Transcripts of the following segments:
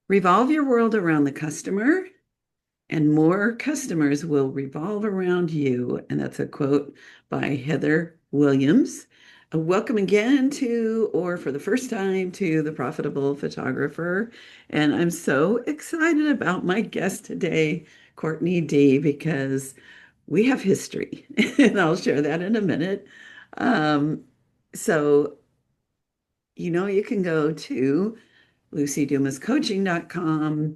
Revolve your world around the customer, and more customers will revolve around you. And that's a quote by Heather Williams. Welcome again to, or for the first time, to The Profitable Photographer. And I'm so excited about my guest today, Cortnie D, because we have history, and I'll share that in a minute. Um, so, you can go to lucydumascoaching.com.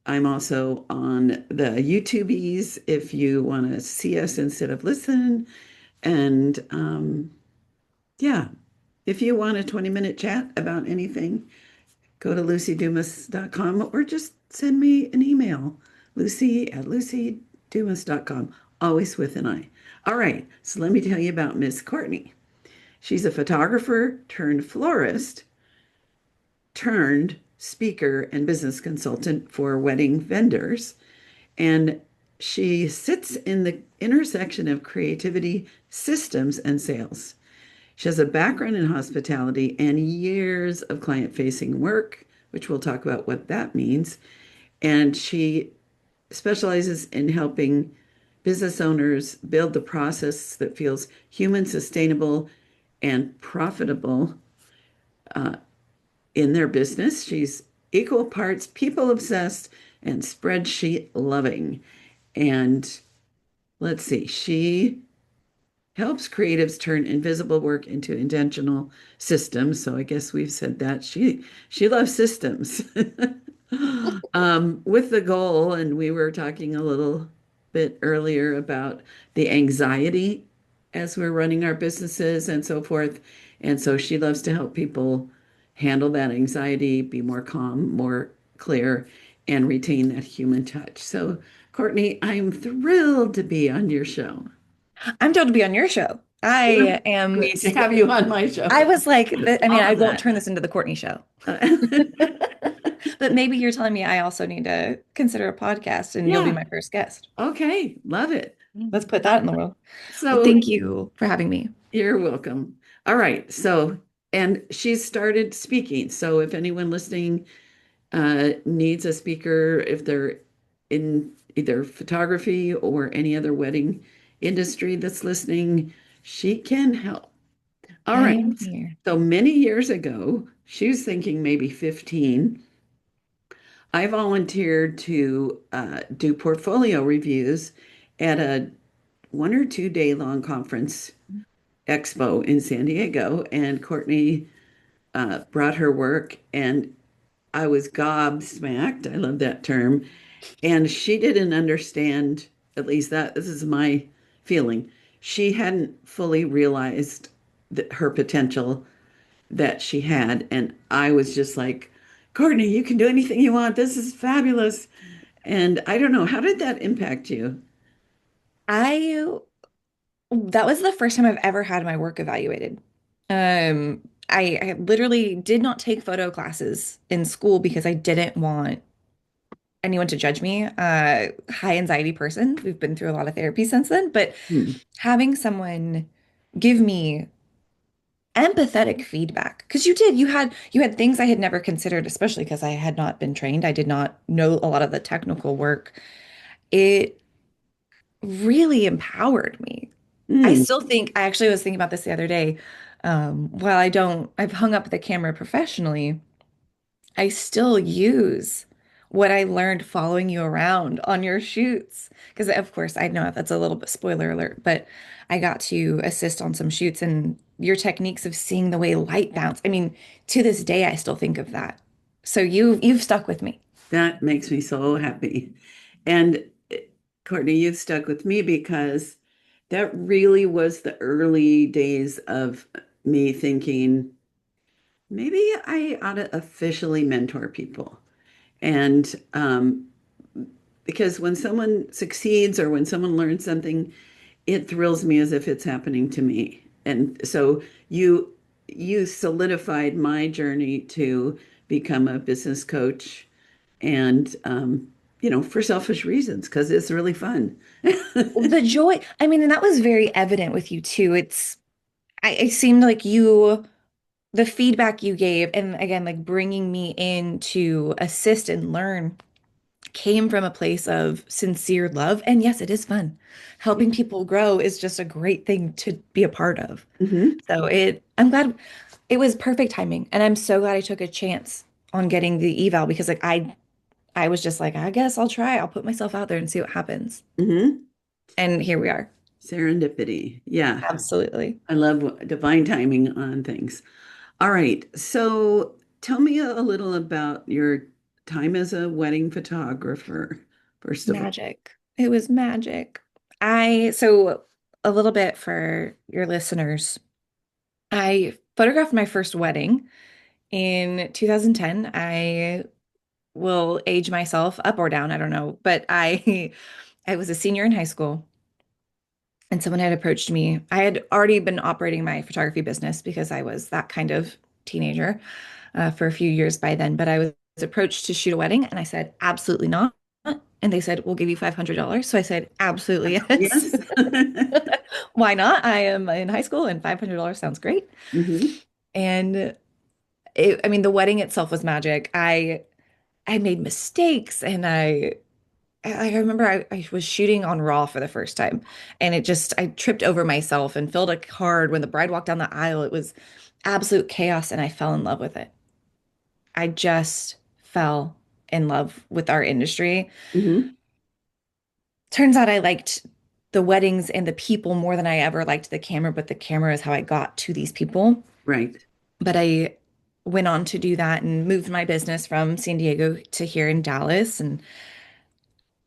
I'm also on the YouTubies if you want to see us instead of listen. And yeah, if you want a 20-minute chat about anything, go to lucydumas.com or just send me an email, lucy@lucydumas.com, always with an I. All right, so let me tell you about Miss Cortnie. She's a photographer turned florist turned speaker and business consultant for wedding vendors. And she sits in the intersection of creativity, systems, and sales. She has a background in hospitality and years of client facing work, which we'll talk about what that means. And she specializes in helping business owners build the process that feels human, sustainable, and profitable uh, in their business. She's equal parts people obsessed and spreadsheet loving. And let's see, she helps creatives turn invisible work into intentional systems. So I guess we've said that she loves systems. With the goal, and we were talking a little bit earlier about the anxiety as we're running our businesses and so forth. And so she loves to help people handle that anxiety, be more calm, more clear, and retain that human touch. So, Cortnie, I'm thrilled to be on your show. I'm thrilled to be on your show. I I am. need to have you on my I show. was like, I mean, All I of won't that. turn this into the Courtney show. But maybe you're telling me I also need to consider a podcast and you'll be Yeah. my first guest. Okay. Love it. Let's put that in the world. Well, So thank you for having me. you're welcome. All right. So, and she's started speaking. So if anyone listening needs a speaker, if they're in either photography or any other wedding industry that's listening, she can help. All I right. am here. So many years ago, she was thinking maybe 15. I volunteered to do portfolio reviews at a 1 or 2 day long conference expo in San Diego, and Cortnie brought her work, and I was gobsmacked. I love that term. And she didn't understand, at least that this is my feeling. She hadn't fully realized her potential that she had. And I was just like, Courtney, you can do anything you want. This is fabulous. And I don't know, how did that impact you? I That was the first time I've ever had my work evaluated. I literally did not take photo classes in school because I didn't want anyone to judge me. High anxiety person. We've been through a lot of therapy since then, but Hmm. having someone give me empathetic feedback, because you had things I had never considered, especially because I had not been trained. I did not know a lot of the technical work. It really empowered me. I Hmm. still think, I actually was thinking about this the other day. While I've hung up the camera professionally, I still use what I learned following you around on your shoots. Because, of course, I know that's a little bit spoiler alert, but I got to assist on some shoots and your techniques of seeing the way light bounce. I mean, to this day, I still think of that. So you've stuck with me. That makes me so happy. And Courtney, you've stuck with me because that really was the early days of me thinking maybe I ought to officially mentor people. And because when someone succeeds or when someone learns something, it thrills me as if it's happening to me. And so you solidified my journey to become a business coach and for selfish reasons, because it's really fun. The joy, I mean, and that was very evident with you too. It seemed like you the feedback you gave, and again, like bringing me in to assist and learn, came from a place of sincere love. And yes, it is fun. Helping people grow is just a great thing to be a part of. Mm-hmm. I'm glad it was perfect timing. And I'm so glad I took a chance on getting the eval because I was just like, I guess I'll try. I'll put myself out there and see what happens. Mm-hmm. And here we are. Serendipity. Yeah. Absolutely. I love divine timing on things. All right. So tell me a little about your time as a wedding photographer, first of all. Magic. It was magic. So a little bit for your listeners. I photographed my first wedding in 2010. I will age myself up or down, I don't know, but I was a senior in high school and someone had approached me. I had already been operating my photography business because I was that kind of teenager for a few years by then, but I was approached to shoot a wedding and I said, absolutely not. And they said, we'll give you $500. So I said, absolutely yes. Yes. Why not? I am in high school and $500 sounds great. Hmm. And I mean, the wedding itself was magic. I made mistakes and I remember I was shooting on raw for the first time and I tripped over myself and filled a card when the bride walked down the aisle. It was absolute chaos and I fell in love with it. I just fell in love with our industry. Hmm. Turns out I liked the weddings and the people more than I ever liked the camera, but the camera is how I got to these people. Right. But I went on to do that and moved my business from San Diego to here in Dallas and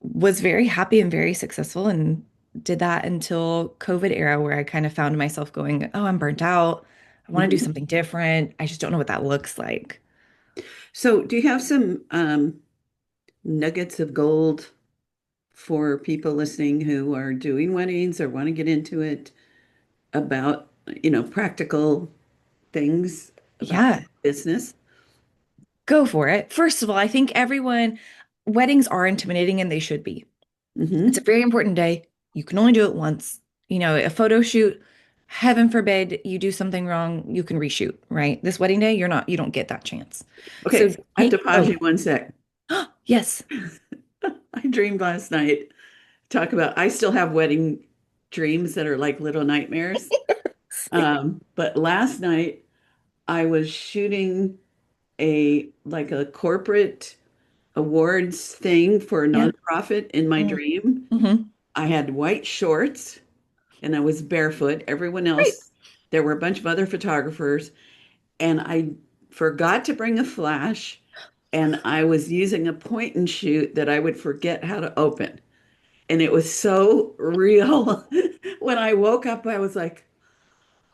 was very happy and very successful and did that until COVID era where I kind of found myself going, "Oh, I'm burnt out. I want to do Hmm. something different. I just don't know what that looks like." So, do you have some nuggets of gold for people listening who are doing weddings or want to get into it about, practical things about Yeah, business? go for it. First of all, I think weddings are intimidating and they should be. It's a Hmm. very important day. You can only do it once. A photo shoot, heaven forbid you do something wrong, you can reshoot, right? This wedding day, you don't get that chance. So Okay, I have take, to pause oh, you one sec. yes. I dreamed last night. I still have wedding dreams that are like little nightmares. But last night I was shooting a corporate awards thing for a Yeah. nonprofit in my dream. Mm-hmm. I had white shorts and I was barefoot. Everyone Great. else, there were a bunch of other photographers, and I forgot to bring a flash, and I was using a point and shoot that I would forget how to open. And it was so real. When I woke up, I was like,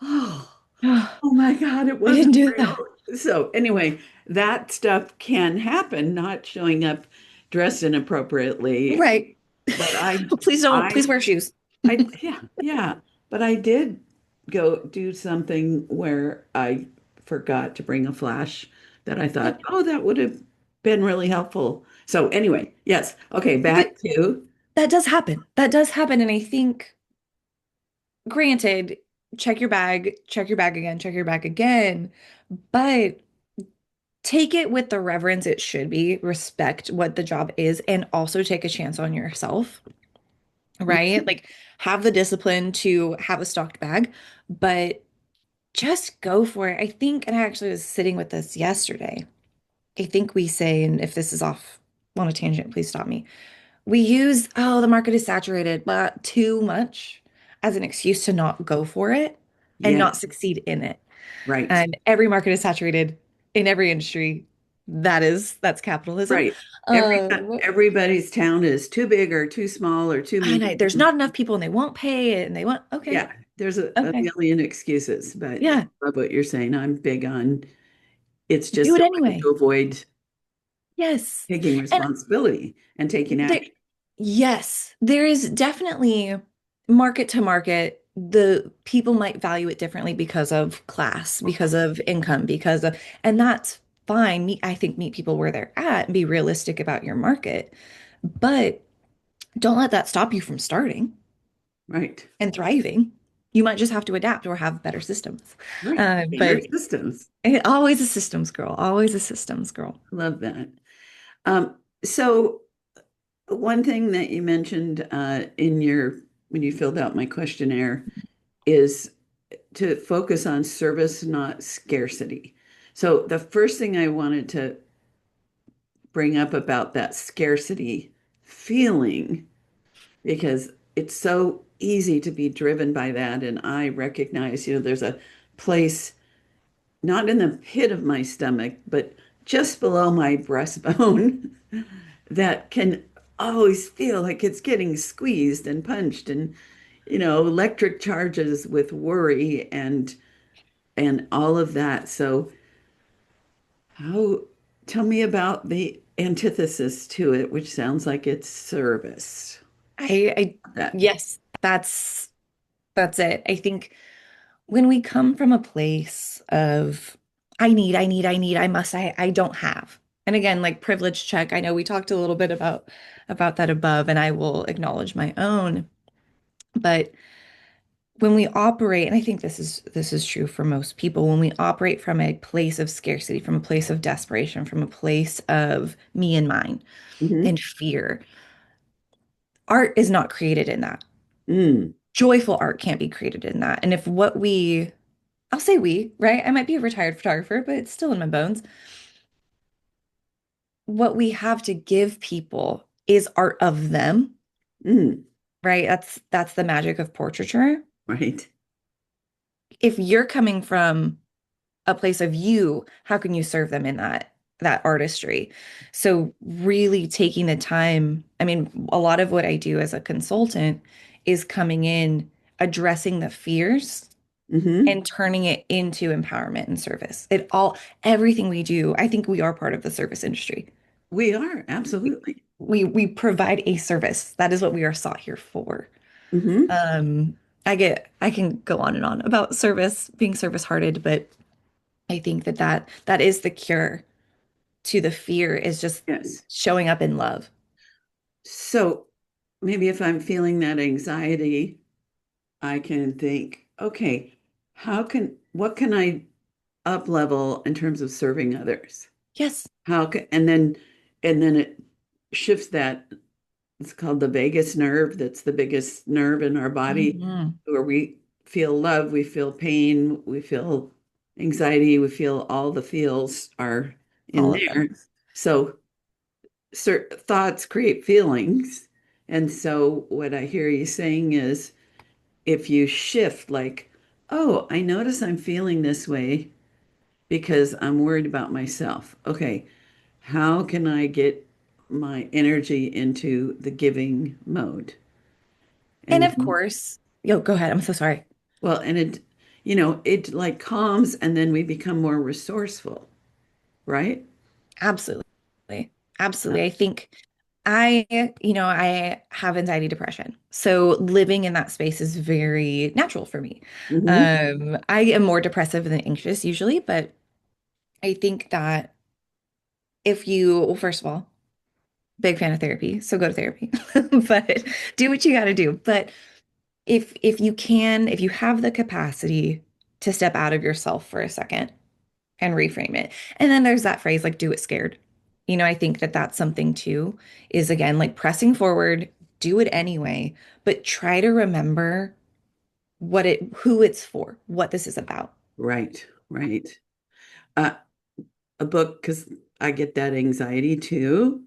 oh, I oh my God, it didn't wasn't do that. real. So anyway, that stuff can happen, not showing up dressed inappropriately. Right. But Please wear shoes. yeah, yeah. But I did go do something where I forgot to bring a flash that I That, thought, oh, that would have been really helpful. So anyway, yes. Okay, but back to, that does happen. That does happen. And I think, granted, check your bag again, check your bag again, but take it with the reverence it should be, respect what the job is, and also take a chance on yourself, right? Like have the discipline to have a stocked bag, but just go for it. I think, and I actually was sitting with this yesterday. I think we say, and if this is off on a tangent, please stop me. We use, oh, the market is saturated, but too much as an excuse to not go for it and not yes, succeed in it. right, And every market is saturated in every industry. That's capitalism. right. Um, Everybody's town is too big or too small or too and there's medium. not enough people and they won't pay it and they want, okay, Yeah, there's a okay, million excuses, but yeah, I love what you're saying. I'm big on it's do just it a way anyway. to avoid Yes. taking And responsibility and taking there, action. yes, there is definitely market to market. The people might value it differently because of class, because of income, and that's fine. I think meet people where they're at and be realistic about your market. But don't let that stop you from starting Right. and thriving. You might just have to adapt or have better systems. Right. Standard But systems. always a systems girl, always a systems girl. Love that. So one thing that you mentioned in your when you filled out my questionnaire is to focus on service, not scarcity. So the first thing I wanted to bring up about that scarcity feeling, because it's so easy to be driven by that. And I recognize, there's a place not in the pit of my stomach, but just below my breastbone that can always feel like it's getting squeezed and punched and electric charges with worry and all of that. So how tell me about the antithesis to it, which sounds like it's service. I That. yes, that's it. I think when we come from a place of I must, I don't have. And again, like privilege check, I know we talked a little bit about that above, and I will acknowledge my own. But when we operate, and I think this is true for most people, when we operate from a place of scarcity, from a place of desperation, from a place of me and mine Hmm. and fear, art is not created in that. Mm, Joyful art can't be created in that. And if what we I'll say we, right? I might be a retired photographer, but it's still in my bones. What we have to give people is art of them, mm, right? That's the magic of portraiture. right. If you're coming from a place of you, how can you serve them in that artistry? So really taking the time, I mean, a lot of what I do as a consultant is coming in, addressing the fears Hmm. and turning it into empowerment and service. Everything we do, I think we are part of the service industry. We are, absolutely. We provide a service. That is what we are sought here for. Hmm. Um, I can go on and on about service, being service hearted, but I think that is the cure to the fear is just Yes. showing up in love. So maybe if I'm feeling that anxiety, I can think, okay, what can I up level in terms of serving others? Yes. How can, and then it shifts that. It's called the vagus nerve. That's the biggest nerve in our body Mhm. where we feel love, we feel pain, we feel anxiety, we feel all the feels are in All of them. there. So thoughts create feelings. And so what I hear you saying is if you shift like, oh, I notice I'm feeling this way because I'm worried about myself. Okay, how can I get my energy into the giving mode? And And of course, yo, go ahead. I'm so sorry. well, and it like calms and then we become more resourceful, right? Absolutely. Absolutely. I think I have anxiety depression. So living in that space is very natural for me. Mm-hmm. I am more depressive than anxious usually, but I think that well, first of all, big fan of therapy, so go to therapy. But do what you got to do. But if you can, if you have the capacity to step out of yourself for a second and reframe it. And then there's that phrase like do it scared. I think that that's something too, is again like pressing forward, do it anyway, but try to remember who it's for, what this is about. Right, right. Uh, a book, because I get that anxiety too.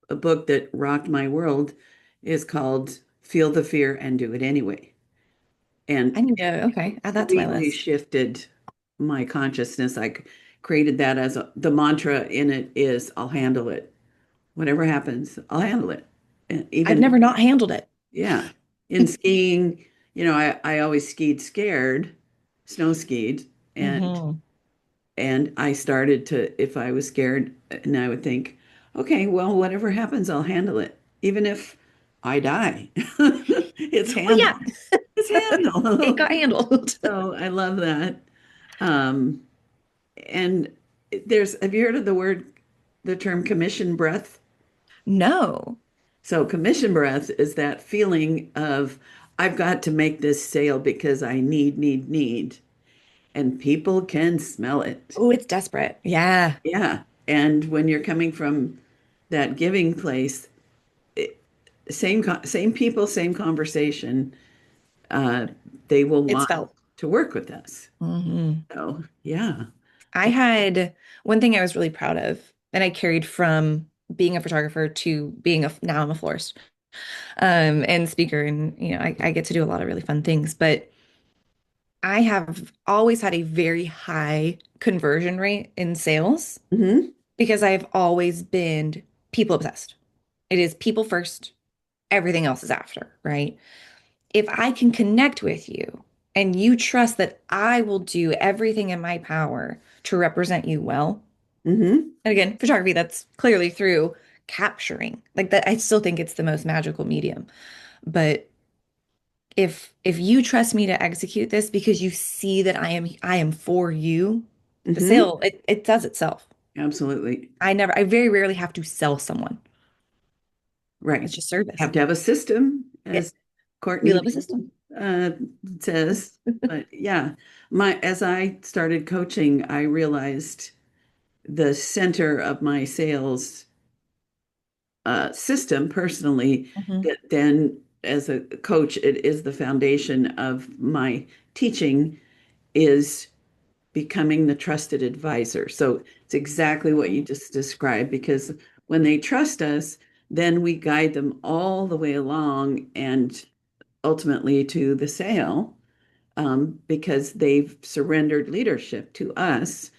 A book that rocked my world is called Feel the Fear and Do It Anyway. I And need to, okay, add that to my completely list. shifted my consciousness. Created that as the mantra in it is I'll handle it. Whatever happens, I'll handle it. And I've even, never not handled it. yeah, in skiing, I always skied scared, snow skied, and Hmm. I started to, if I was scared, and I would think, okay, well, whatever happens, I'll handle it. Even if I die, it's Well, handled. yeah, It's it handled. got handled. So I love that. Um, and have you heard of the term commission breath? No. So commission breath is that feeling of, I've got to make this sale because I need, and people can smell it. Oh, it's desperate. Yeah. Yeah. And when you're coming from that giving place, it, same people, same conversation. Uh, they will It's want felt. to work with us. Hmm. So yeah. I had one thing I was really proud of, and I carried from being a photographer to being a now I'm a florist, and speaker, and I get to do a lot of really fun things. But I have always had a very high conversion rate in sales Hmm. because I've always been people obsessed. It is people first, everything else is after, right? If I can connect with you and you trust that I will do everything in my power to represent you well, Hmm. and again, photography, that's clearly through capturing. Like that, I still think it's the most magical medium. But if you trust me to execute this because you see that I am for you, the Hmm. sale, it does itself. Absolutely. I very rarely have to sell someone. Right. It's just service. Have to have a system, Yeah, as we Courtney love a system. uh, says. But yeah, my as I started coaching, I realized the center of my sales system personally, Hmm. that then as a coach, it is the foundation of my teaching is becoming the trusted advisor. So it's exactly what you just described, because when they trust us, then we guide them all the way along and ultimately to the sale, because they've surrendered leadership to us.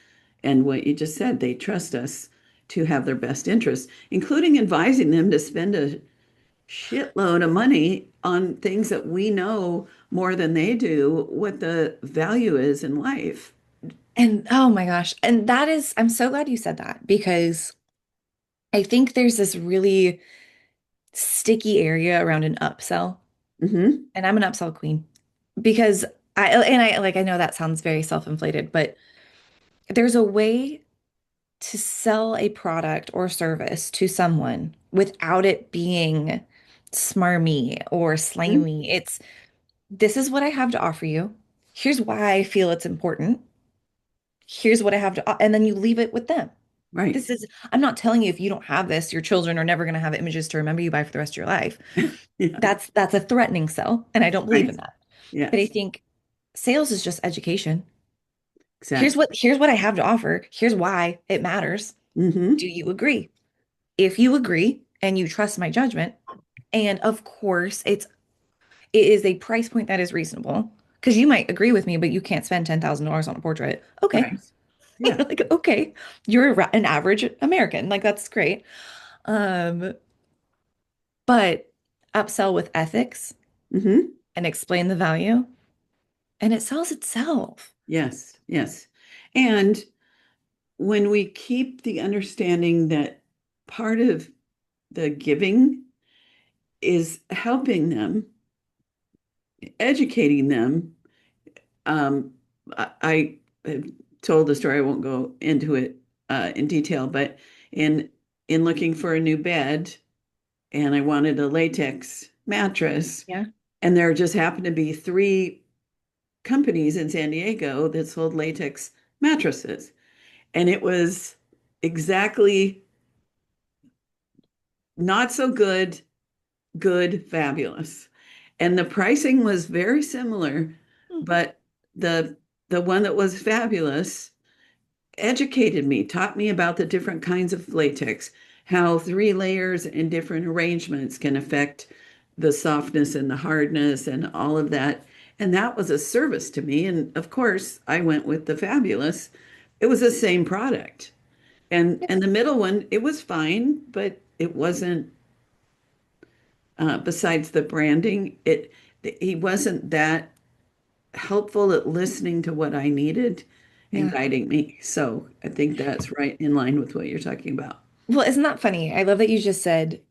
And what you just said, they trust us to have their best interests, including advising them to spend a shitload of money on things that we know more than they do what the value is in life. And oh my gosh. And I'm so glad you said that because I think there's this really sticky area around an upsell. Hmm. And I'm an upsell queen because I know that sounds very self-inflated, but there's a way to sell a product or service to someone without it being smarmy or slimy. It's this is what I have to offer you. Here's why I feel it's important. Here's what I have to, and then you leave it with them. Right. I'm not telling you if you don't have this, your children are never going to have images to remember you by for the rest of your life. Yeah. That's a threatening sell, and I don't believe Right. in that. But I Yes. think sales is just education. Exactly. Here's what I have to offer. Here's why it matters. Do Hmm. you agree? If you agree and you trust my judgment, and of course it is a price point that is reasonable because you might agree with me, but you can't spend $10,000 on a portrait. Okay. Right. Yeah. Like, okay, you're an average American. Like, that's great. Um, but upsell with ethics Hmm. and explain the value, and it sells itself. Yes. Yes. And when we keep the understanding that part of the giving is helping them, educating them. Um, I have told the story. I won't go into it in detail, but in in looking for a new bed, and I wanted a latex mattress, Yeah. and there just happened to be three companies in San Diego that sold latex mattresses, and it was exactly not so good, good, fabulous. And the pricing was very similar, Hmm. but the the one that was fabulous educated me, taught me about the different kinds of latex, how three layers and different arrangements can affect the softness and the hardness and all of that. And that was a service to me. And of course, I went with the fabulous. It was the same product. And the middle one, it was fine, but it wasn't, besides the branding, it he wasn't that helpful at listening to what I needed and Yeah. guiding me. So I think that's right in line with what you're talking about. Well, isn't that funny? I love that you just said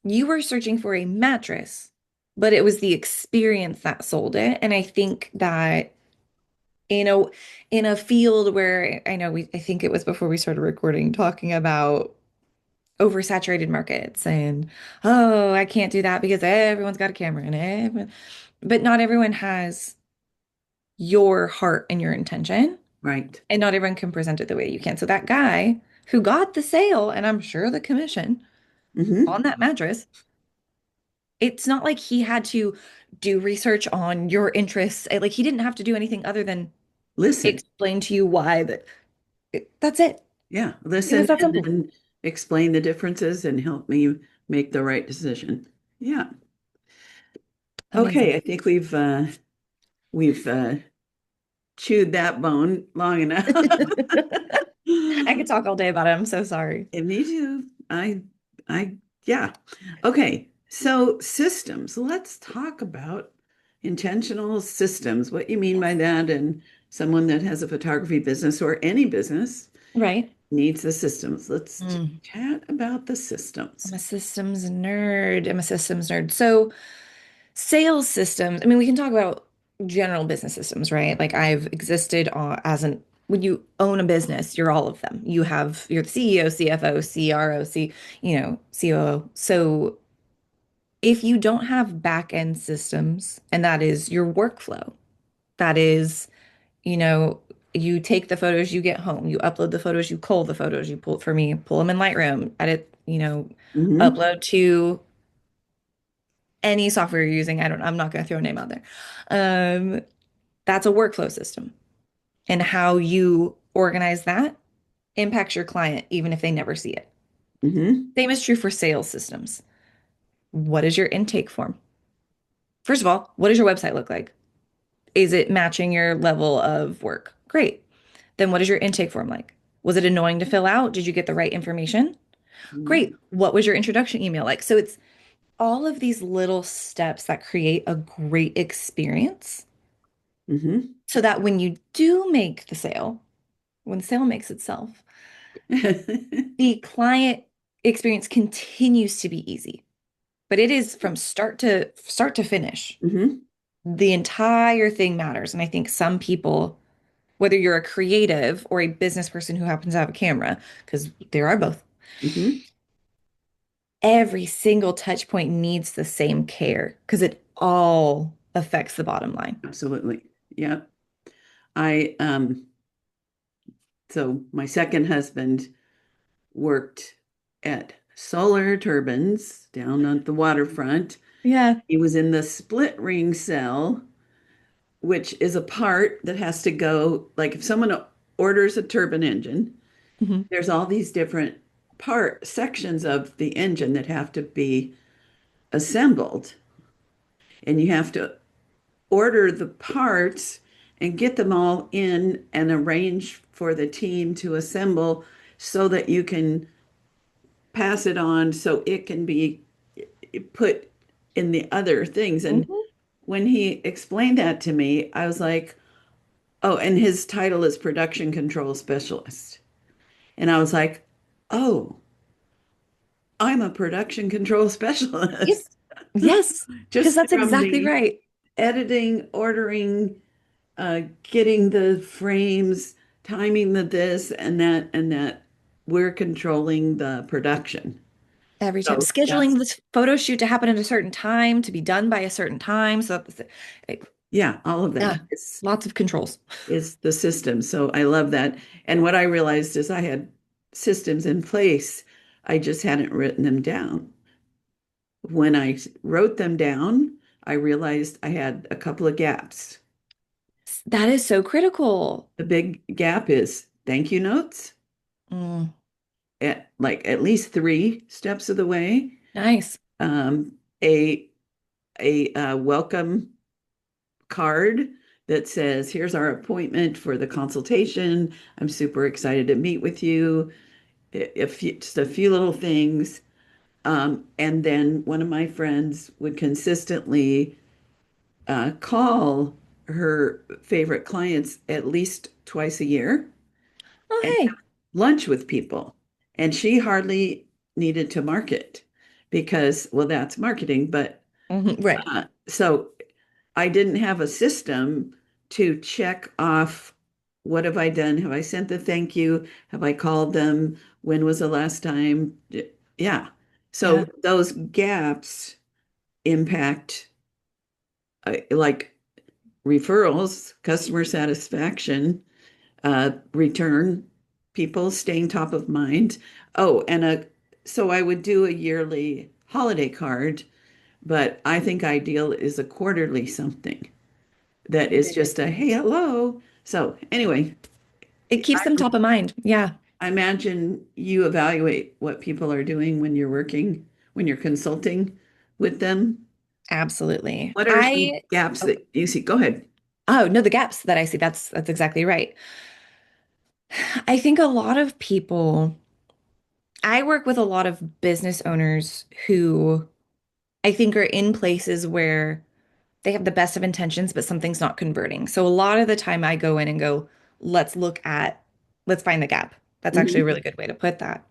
you were searching for a mattress, but it was the experience that sold it. And I think that in a in a field where I know I think it was before we started recording talking about oversaturated markets and oh, I can't do that because everyone's got a camera and everyone. but not everyone has your heart and your intention, Right. and not everyone can present it the way you can. So that guy who got the sale, and I'm sure the commission Hmm. on that mattress, it's not like he had to do research on your interests. Like he didn't have to do anything other than Listen. explain to you why that's it. Yeah. It was Listen that and simple. then explain the differences and help me make the right decision. Yeah. Amazing. Okay. I think we've chewed that bone long enough. I could talk all day about it. I'm so sorry. And me too. I, yeah. Okay. So systems. Let's talk about intentional systems. What you mean by Yes. that, and someone that has a photography business or any business Right. needs the systems. Let's Mm. chat about the systems. I'm a systems nerd. I'm a systems nerd. So, sales systems, I mean, we can talk about general business systems, right? Like, I've existed as when you own a business, you're all of them. You're the CEO, CFO, CRO, COO. So, if you don't have back end systems, and that is your workflow, that is, you know, you take the photos, you get home, you upload the photos, you cull the photos, you pull for me, pull them in Lightroom, edit, Hmm. upload to any software you're using. I'm not going to throw a name out there. Um, that's a workflow system. And how you organize that impacts your client, even if they never see it. Hmm. Same is true for sales systems. What is your intake form? First of all, what does your website look like? Is it matching your level of work? Great. Then what is your intake form like? Was it annoying to fill out? Did you get the right information? Great. What was your introduction email like? So it's all of these little steps that create a great experience Hmm. so that when you do make the sale, when the sale makes itself, the client experience continues to be easy. But it is from start to finish. Hmm. The entire thing matters. And I think some people, whether you're a creative or a business person who happens to have a camera, because there are both, Hmm. every single touch point needs the same care because it all affects the bottom line. Absolutely. Yeah. I so my second husband worked at Solar Turbines down on the waterfront. Yeah. He was in the split ring cell, which is a part that has to go, like if someone orders a turbine engine, Hmm. there's all these different part sections of the engine that have to be assembled. And you have to order the parts and get them all in and arrange for the team to assemble so that you can pass it on so it can be put in the other things. And Hmm. when he explained that to me, I was like, oh, and his title is production control specialist. And I was like, oh, I'm a production control Yes. specialist. Yes. Because Just that's from exactly the right. editing, ordering, getting the frames, timing the this and that, we're controlling the production. Every time So that's, scheduling this photo shoot to happen at a certain time, to be done by a certain time. So yeah, all of yeah, that lots of controls. is the system. So I love that. And what I realized is I had systems in place. I just hadn't written them down. When I wrote them down, I realized I had a couple of gaps. That is so critical. The big gap is thank you notes Mm, at like at least three steps of the way. nice. Um, a welcome card that says, "Here's our appointment for the consultation. I'm super excited to meet with you." If just a few little things, and then one of my friends would consistently call her favorite clients at least twice a year and Oh, have hey. lunch with people. And she hardly needed to market because, well, that's marketing. But Right. so I didn't have a system to check off what have I done? Have I sent the thank you? Have I called them? When was the last time? Yeah. So Yeah. those gaps impact like referrals, customer satisfaction, return people, staying top of mind. Oh, so I would do a yearly holiday card, but I think ideal is a quarterly something that is just a hey, hello. So anyway, It keeps them top of mind. Yeah, I imagine you evaluate what people are doing when you're working, when you're consulting with them. absolutely. What are some gaps Oh, that you see? Go ahead. oh no, the gaps that I see, that's exactly right. I think a lot of people, I work with a lot of business owners who I think are in places where they have the best of intentions, but something's not converting. So a lot of the time I go in and go, let's look at, let's find the gap. That's actually a Hmm. really good way to put that.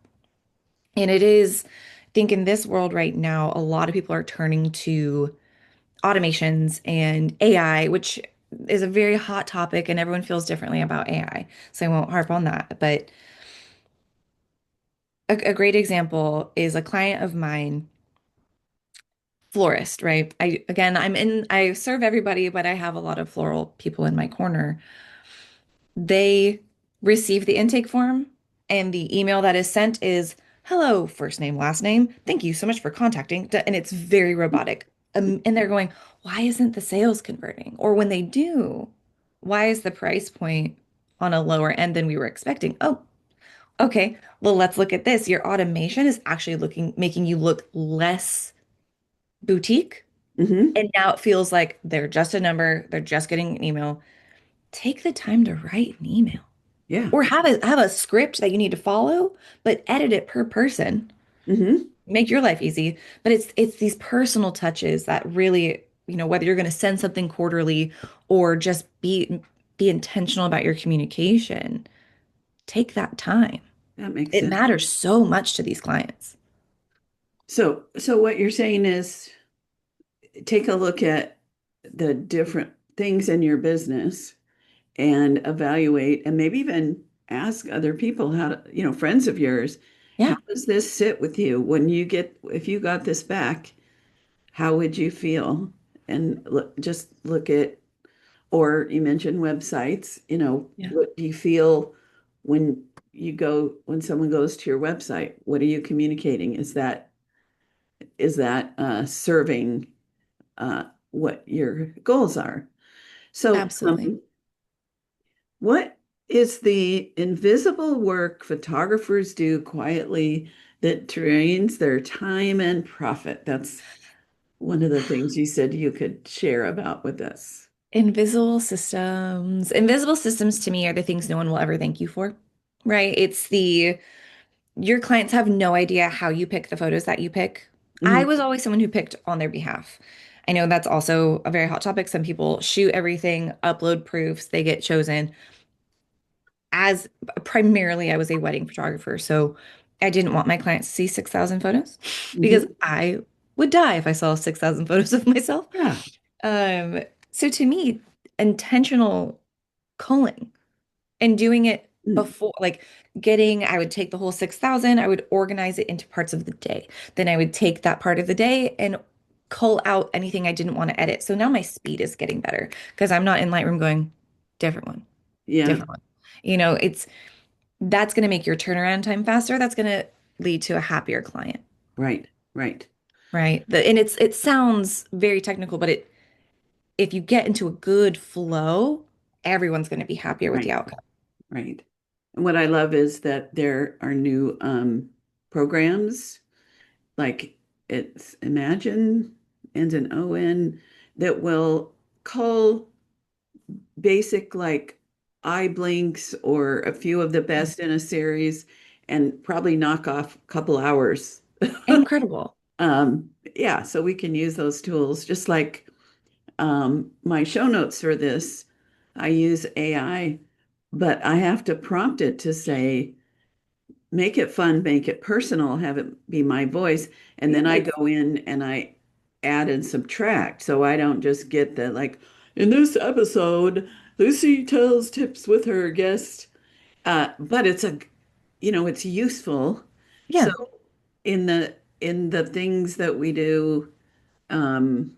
And it is, I think in this world right now, a lot of people are turning to automations and AI, which is a very hot topic and everyone feels differently about AI. So I won't harp on that. But a great example is a client of mine, florist, right? I serve everybody, but I have a lot of floral people in my corner. They receive the intake form, and the email that is sent is, hello, first name, last name. Thank you so much for contacting. And it's very robotic. And they're going, why isn't the sales converting? Or when they do, why is the price point on a lower end than we were expecting? Oh, okay. Well, let's look at this. Your automation is actually making you look less boutique. Hmm. And now it feels like they're just a number, they're just getting an email. Take the time to write an email. Yeah. Or have a script that you need to follow, but edit it per person. Hmm. Make your life easy. But it's these personal touches that really, whether you're going to send something quarterly or just be intentional about your communication, take that time. That makes It sense. matters so much to these clients. So what you're saying is take a look at the different things in your business and evaluate and maybe even ask other people how to, friends of yours, how Yeah, does this sit with you when if you got this back, how would you feel? And just look at, or you mentioned websites, yeah, what do you feel when when someone goes to your website? What are you communicating? Is that serving what your goals are? So, absolutely. what is the invisible work photographers do quietly that drains their time and profit? That's one of the things you said you could share about with us. Invisible systems. Invisible systems to me are the things no one will ever thank you for, right? Your clients have no idea how you pick the photos that you pick. I Hmm. was always someone who picked on their behalf. I know that's also a very hot topic. Some people shoot everything, upload proofs, they get chosen. As primarily, I was a wedding photographer, so I didn't want my clients to see 6,000 photos because Hmm. I would die if I saw 6,000 photos of myself. Yeah. Um, so to me, intentional culling and doing it Mm. before, like I would take the whole 6,000, I would organize it into parts of the day. Then I would take that part of the day and cull out anything I didn't want to edit. So now my speed is getting better because I'm not in Lightroom going, different one, Yeah. different one. That's going to make your turnaround time faster. That's going to lead to a happier client, Right. Right. right? And it sounds very technical, but if you get into a good flow, everyone's going to be happier with the Right. outcome. Right. And what I love is that there are new programs like it's Imagine, ends in ON, that will call basic like eye blinks or a few of the best in a series and probably knock off a couple hours. Incredible. Yeah, so we can use those tools just like my show notes for this. I use AI, but I have to prompt it to say, make it fun, make it personal, have it be my voice. And then I Yes. go in and I add and subtract. So I don't just get the like, in this episode, Lucy tells tips with her guest. But it's useful. So Yeah. in the things that we do, um,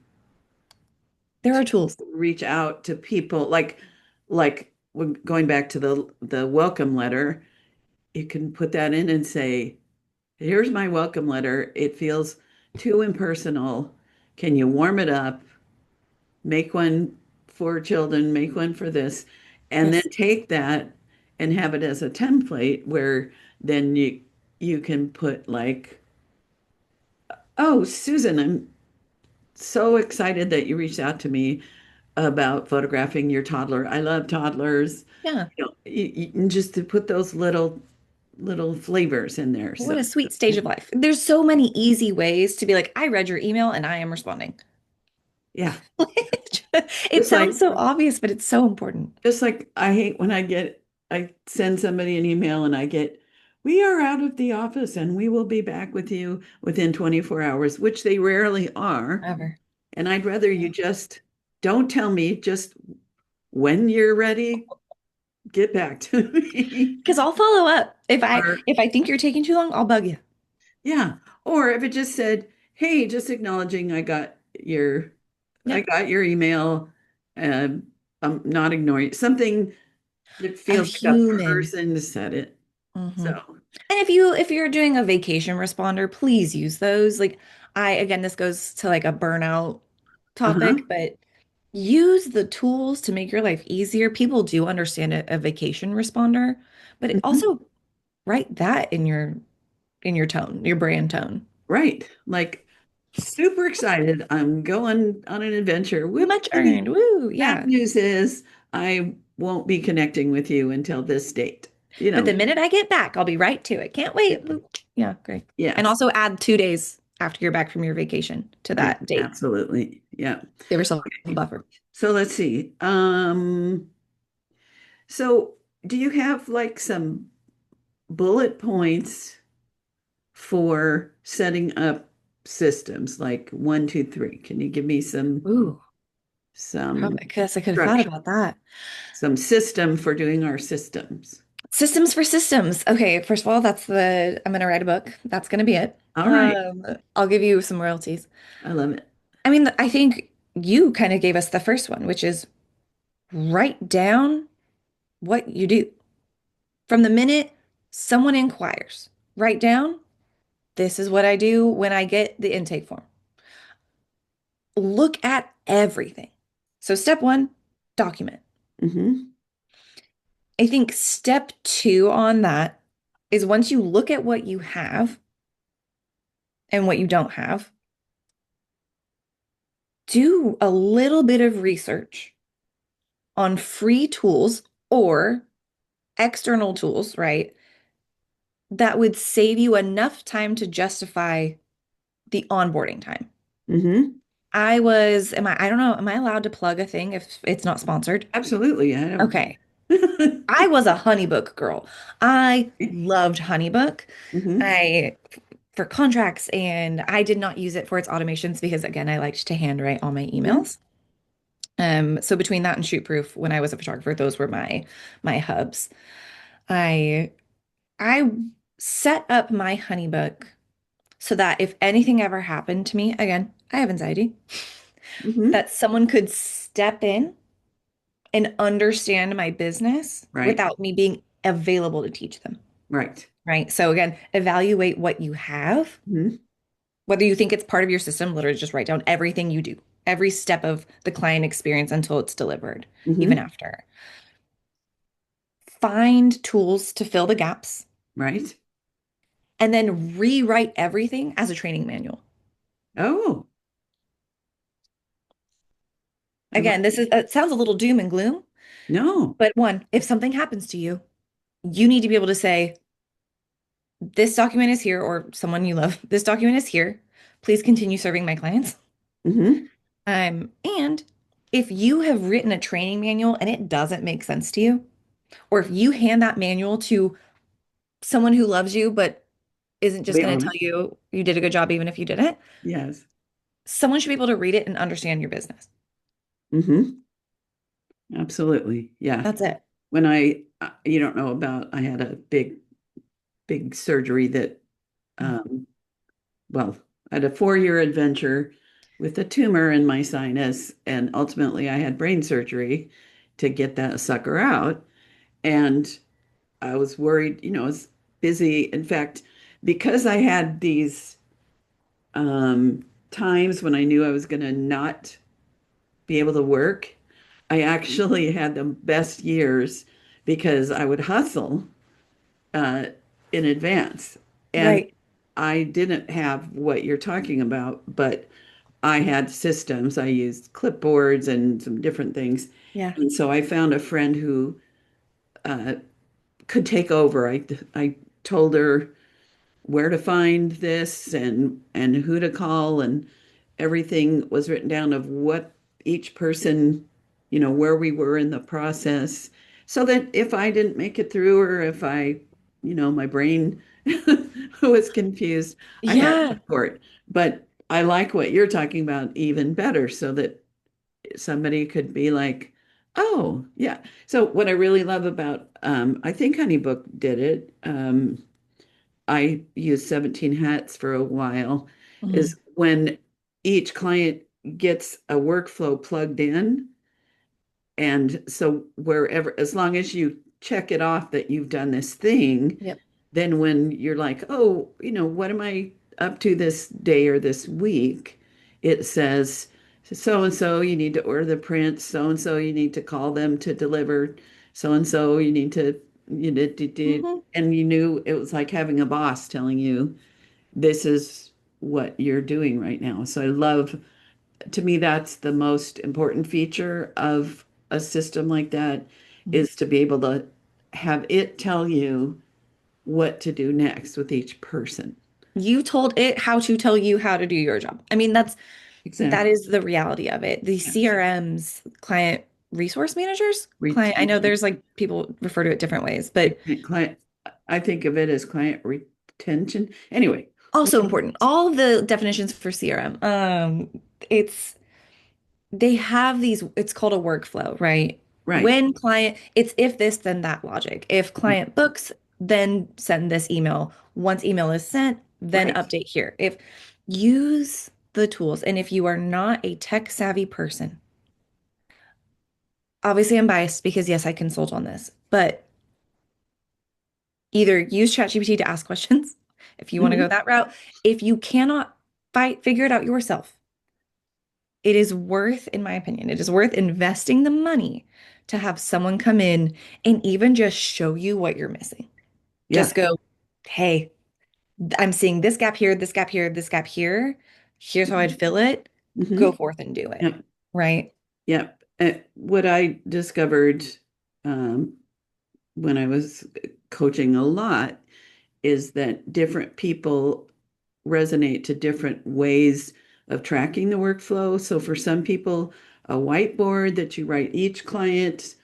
There are tools. reach out to people like going back to the welcome letter. You can put that in and say, here's my welcome letter. It feels too impersonal. Can you warm it up? Make one for children, make one for this, and then Yes. take that and have it as a template where then you can put like, oh, Susan, I'm so excited that you reached out to me about photographing your toddler. I love toddlers. Yeah. Just to put those little flavors in there. What So a sweet stage of life. There's so many easy ways to be like, I read your email and I am responding. yeah, It just like sounds so obvious, but it's so important. just like I hate when I send somebody an email and I get, we are out of the office and we will be back with you within 24 hours, which they rarely are. Ever. And I'd rather you just don't tell me, just when you're ready, get back to me. Because I'll follow up. Or If I think you're taking too long, I'll bug you. yeah. Or if it just said, hey, just acknowledging I Yep. got your email. And I'm not ignoring something that A feels like a human. person said it. Hmm. So, And if you're doing a vacation responder, please use those. Like again, this goes to like a burnout uh-huh. topic, but use the tools to make your life easier. People do understand a vacation responder, but Mhm. also write that in your tone, your brand tone. Right. Like super excited. I'm going on an adventure. Much Whoopsie. earned. Woo. Bad Yeah. news is I won't be connecting with you until this date. You But know, the minute I get back, I'll be right to it. Can't wait. Yeah, great. And yes. also add 2 days after you're back from your vacation to Right. that date. Absolutely. Yeah. Give yourself a buffer. So let's see. So do you have like some bullet points for setting up systems like 1, 2, 3? Can you give me Ooh, some probably because I could have thought structure, about that. some system for doing our systems? Systems for systems. Okay, first of all, I'm gonna write a book. That's gonna be it. All right. I'll give you some royalties. I love it. I mean, I think you kind of gave us the first one, which is write down what you do. From the minute someone inquires, write down, this is what I do when I get the intake form. Look at everything. So, step one, document. Hmm. I think step two on that is once you look at what you have and what you don't have, do a little bit of research on free tools or external tools, right? That would save you enough time to justify the onboarding time. Hmm. I don't know, am I allowed to plug a thing if it's not sponsored? Absolutely. I don't Okay. I was a HoneyBook girl. I loved HoneyBook. hmm. I for contracts and I did not use it for its automations because again, I liked to handwrite all my Hmm. emails. So between that and ShootProof, when I was a photographer, those were my hubs. I I set up my HoneyBook so that if anything ever happened to me, again, I have anxiety, Hmm. that someone could step in and understand my business Right. without me being available to teach them. Right. Right. So again, evaluate what you have, Hmm. whether you think it's part of your system, literally just write down everything you do, every step of the client experience until it's delivered, even Hmm. after. Find tools to fill the gaps Right. and then rewrite everything as a training manual. Oh, I love Again, it sounds a little doom and gloom, no. but one, if something happens to you, you need to be able to say, this document is here, or someone you love, this document is here. Please continue serving my clients. Hmm. And if you have written a training manual and it doesn't make sense to you, or if you hand that manual to someone who loves you but isn't To just be going to tell honest. you you did a good job even if you didn't, Yes. someone should be able to read it and understand your business. Hmm. Absolutely. Yeah. That's it. When you don't know about, I had a big surgery that, Mm. well, I had a 4-year adventure. with a tumor in my sinus, and ultimately I had brain surgery to get that sucker out. And I was worried, I was busy. In fact, because I had these times when I knew I was going to not be able to work, I actually had the best years because I would hustle uh, in advance. And Right. I didn't have what you're talking about, but I had systems. I used clipboards and some different things. Yeah. And so I found a friend who uh, could take over. I told her where to find this and who to call, and everything was written down of what each person, where we were in the process, so that if I didn't make it through, or if my brain was confused, I had Yeah. support. But I like what you're talking about even better, so that somebody could be like, oh, yeah. So what I really love about, I think HoneyBook did it. I used 17 hats for a while, is Mhm. when each client gets a workflow plugged in. And so wherever, as long as you check it off that you've done this thing, Yep. then when you're like, oh, what am I up to this day or this week? It says, so and so, you need to order the prints. So and so, you need to call them to deliver. So and so, you need to, Hmm. and you knew it was like having a boss telling you, this is what you're doing right now. So I love, to me, that's the most important feature of a system like that, is to be able to have it tell you what to do next with each person. You told it how to tell you how to do your job. I mean, that Exactly. is the reality of it. The Yes. CRMs, client resource managers, I know Retention. there's like people refer to it different ways, but Client, I think of it as client retention. Anyway, also important. All of the definitions for CRM, it's they have these, it's called a workflow, right? right, When client, it's if this, then that logic. If client books, then send this email. Once email is sent, then right. update here. If use the tools, and if you are not a tech savvy person, obviously I'm biased because yes, I consult on this, but either use ChatGPT to ask questions if you want to go Mhm. that route. If you cannot figure it out yourself, it is worth, in my opinion, it is worth investing the money to have someone come in and even just show you what you're missing. Yeah. Just go, hey, I'm seeing this gap here, this gap here, this gap here. Here's how I'd fill it. Go Hmm. forth and do it. Yep. Right? Yep. What I discovered um, when I was coaching a lot is that different people resonate to different ways of tracking the workflow. So for some people, a whiteboard that you write each client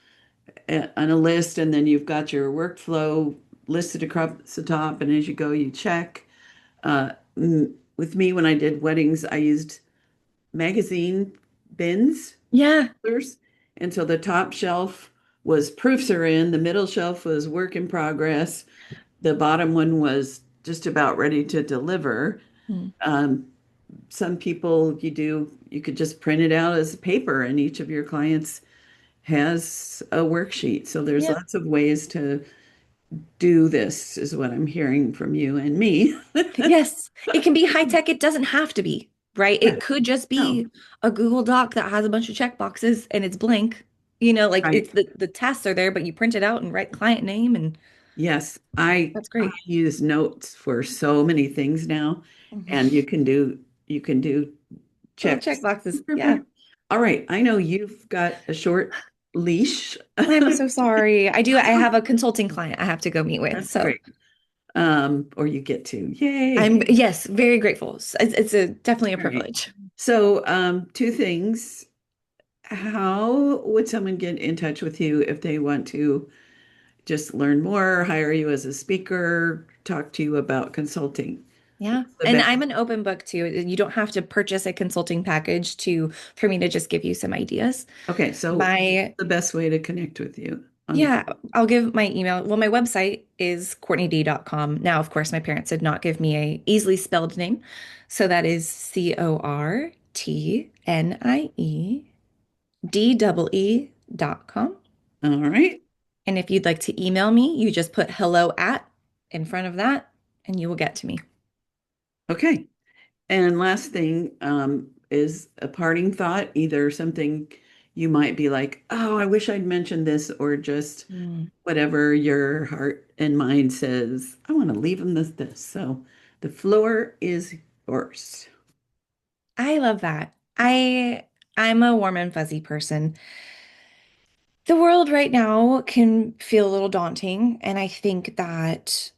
on a list, and then you've got your workflow listed across the top, and as you go, you check. Uh, with me, when I did weddings, I used magazine bins, Yeah. and so the top shelf was proofs are in, the middle shelf was work in progress, the bottom one was just about ready to deliver. Mm. Um, some people, you could just print it out as paper, and each of your clients has a worksheet. So there's Yeah. lots of ways to do this, is what I'm hearing from you and me. Yes. It can be high tech. It doesn't have to be, right? Yeah. It could just No, be a Google Doc that has a bunch of check boxes and it's blank. Like right. it's the tasks are there, but you print it out and write client name and Yes, I that's great. use notes for so many things now, and Mhm. you can do Little check checks. boxes. Yeah. Perfect. All right, I know you've got a short leash. I'm so sorry. I have a consulting client I have to go meet with. That's So great. Or you get to. Yay. I'm, yes, very grateful. It's a definitely a All right. privilege. So, two things. How would someone get in touch with you if they want to just learn more, hire you as a speaker, talk to you about consulting? Yeah. What's the And best? I'm an open book too. You don't have to purchase a consulting package to for me to just give you some ideas. Okay, so My the best way to connect with you on. Yeah, I'll give my email. Well, my website is courtneyd.com. Now, of course, my parents did not give me a easily spelled name. So that is Cortnie TNIEDEE.com. All right. And if you'd like to email me, you just put hello at in front of that and you will get to me. Okay. And last thing is a parting thought, either something you might be like, oh, I wish I'd mentioned this, or just Mm. whatever your heart and mind says, I want to leave them this. So the floor is yours. I love that. I'm a warm and fuzzy person. The world right now can feel a little daunting, and I think that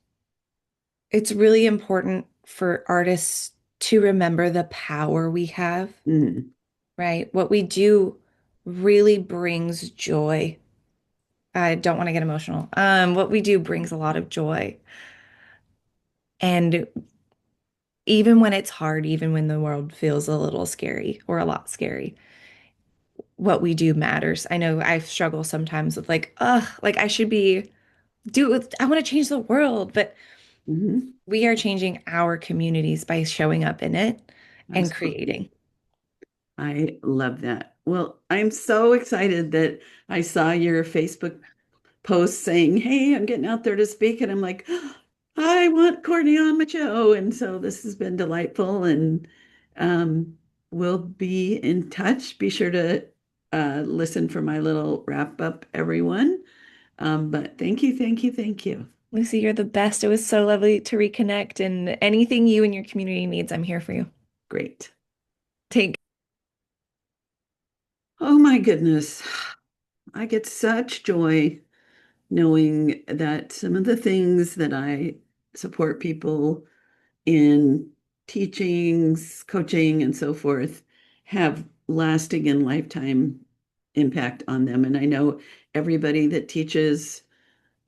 it's really important for artists to remember the power we have, Mm, right? What we do really brings joy. I don't want to get emotional. What we do brings a lot of joy. And even when it's hard, even when the world feels a little scary or a lot scary, what we do matters. I know I struggle sometimes with like, ugh, like I should be I want to change the world, but mhm. we are changing our communities by showing up in it and Absolutely. creating. I love that. Well, I'm so excited that I saw your Facebook post saying, hey, I'm getting out there to speak. And I'm like, I want Courtney on my show. And so this has been delightful. And we'll be in touch. Be sure to listen for my little wrap up, everyone. But thank you, thank you, thank you. Lucy, you're the best. It was so lovely to reconnect, and anything you and your community needs, I'm here for you. Great. Take Oh my goodness. I get such joy knowing that some of the things that I support people in teachings, coaching, and so forth have lasting and lifetime impact on them. And I know everybody that teaches,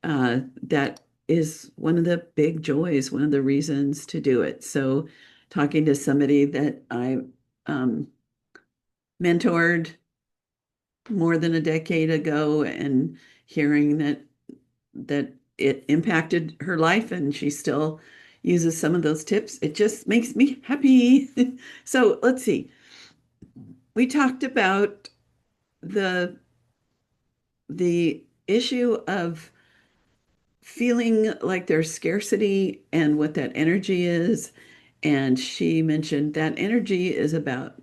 that is one of the big joys, one of the reasons to do it. So, talking to somebody that I um, mentored more than a decade ago and hearing that it impacted her life and she still uses some of those tips, it just makes me happy. So let's see. We talked about the the issue of feeling like there's scarcity and what that energy is. And she mentioned that energy is about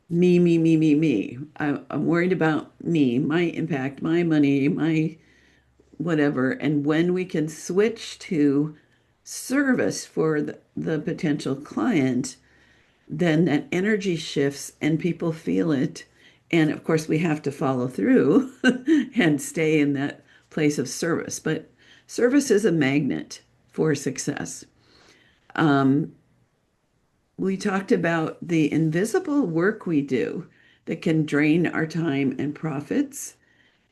me, me, me, me, me. I'm worried about me, my impact, my money, my whatever. And when we can switch to service for the potential client, then that energy shifts and people feel it. And of course, we have to follow through and stay in that place of service. But service is a magnet for success. Um, we talked about the invisible work we do that can drain our time and profits.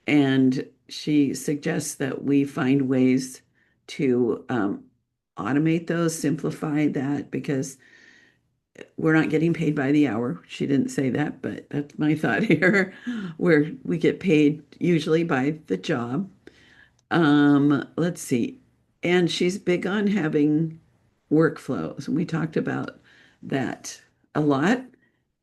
And she suggests that we find ways to automate those, simplify that, because we're not getting paid by the hour. She didn't say that, but that's my thought here, where we get paid usually by the job. Let's see. And she's big on having workflows. And we talked about that a lot.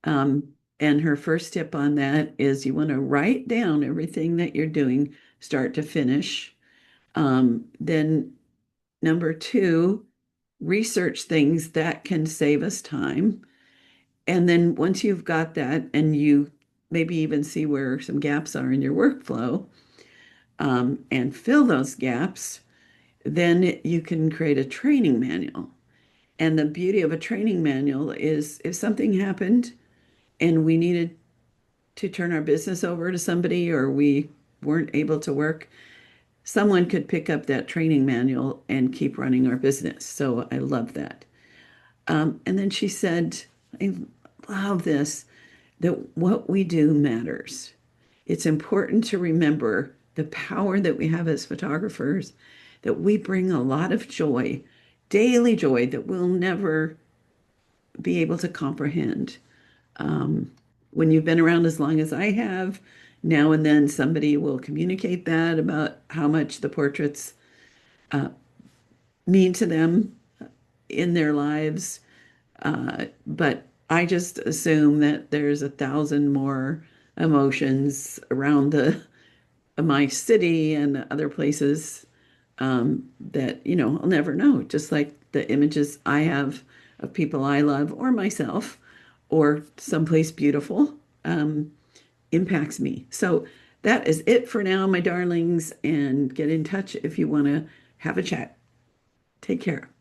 Um, and her first tip on that is you want to write down everything that you're doing, start to finish. Then number two, research things that can save us time. And then once you've got that and you maybe even see where some gaps are in your workflow, and fill those gaps, then you can create a training manual. And the beauty of a training manual is if something happened and we needed to turn our business over to somebody or we weren't able to work, someone could pick up that training manual and keep running our business. So I love that. And then she said, I love this, that what we do matters. It's important to remember the power that we have as photographers, that we bring a lot of joy, daily joy that we'll never be able to comprehend. Um, when you've been around as long as I have, now and then somebody will communicate that about how much the portraits uh, mean to them in their lives. But I just assume that there's 1,000 more emotions around the my city and other places that, I'll never know. Just like the images I have of people I love or myself or someplace beautiful impacts me. So that is it for now, my darlings, and get in touch if you want to have a chat. Take care.